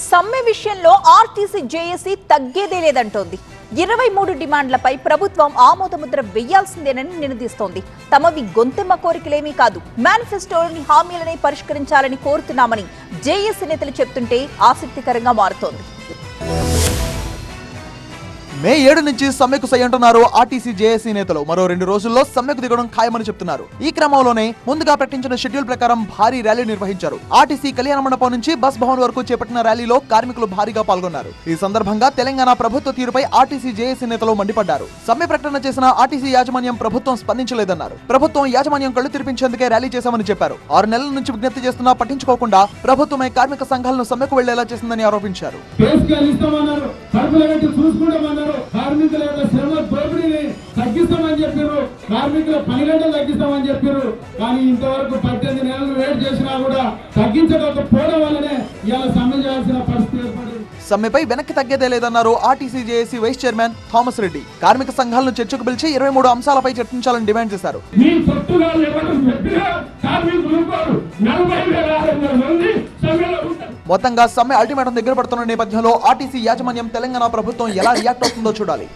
సమ్మె విషయంలో RTC JAC తగ్గేదే లేదంటోంది. 23 డిమాండ్లపై ప్రభుత్వం ఆమోదముద్ర వేయాల్సిందేనని నినదిస్తోంది. తమవి గొంతెమ్మ కోరికలేమీ కాదు, మేనిఫెస్టోలోని హామీలనే పరిష్కరించాలని కోరుతున్నామని జేఏసీ నేతలు చెప్తుంటే ఆసక్తికరంగా మారుతోంది. మే 7 నుంచి సమ్మెకు సై అంటున్నారు ఆర్టీసీ జేఏసీ నేతలు. మరో 2 రోజుల్లో సమ్మెకు దిగడం ఖాయమని చెప్తున్నారు. ఈ క్రమంలోనే ముందుగా ప్రకటించిన షెడ్యూల్ ప్రకారం భారీ ర్యాలీ నిర్వహించారు. ఆర్టీసీ కళ్యాణ మండపం నుంచి బస్ భవన్ వరకు చేపట్టిన ర్యాలీలో కార్మికులు భారీగా పాల్గొన్నారు. ఈ సందర్భంగా తెలంగాణ ప్రభుత్వ తీరుపై ఆర్టీసీ జేఏసీ నేతలు మండిపడ్డారు. సమ్మె ప్రకటన చేసిన ఆర్టీసీ యాజమాన్యం ప్రభుత్వం స్పందించలేదన్నారు. ప్రభుత్వం యాజమాన్యం కళ్లు తెరిపించేందుకే ర్యాలీ చేశామని చెప్పారు. 6 నెలల నుంచి విజ్ఞప్తి చేస్తున్నా పట్టించుకోకుండా ప్రభుత్వమే కార్మిక సంఘాలను సమ్మెకు వెళ్లేలా చేసిందని ఆరోపించారు. కార్మికుల యొక్క శ్రమ దోపిడీని తగ్గిస్తామని చెప్పారు, కార్మికుల 12 గంటలు తగ్గిస్తామని చెప్పారు. కానీ ఇంతవరకు 18 నెలలు వెయిట్ చేసినా కూడా తగ్గించకపోవడం వల్లనే ఇవాళ సమ్మె చేయాల్సిన పరిస్థితి ఏర్పడింది. సమ్మెపై వెనక్కి తగ్గేదే లేదన్నారు RTC JAC vice chairman Thomas Reddy. కార్మిక సంఘాలను చర్చకు పిలిచి 23 అంశాలపై చర్చించాలని డిమాండ్ చేశారు. మొత్తంగా సమ్మె అల్టిమేటం దగ్గర పడుతున్న నేపథ్యంలో ఆర్టీసీ యాజమాన్యం తెలంగాణ ప్రభుత్వం ఎలా రియాక్ట్ అవుతుందో చూడాలి.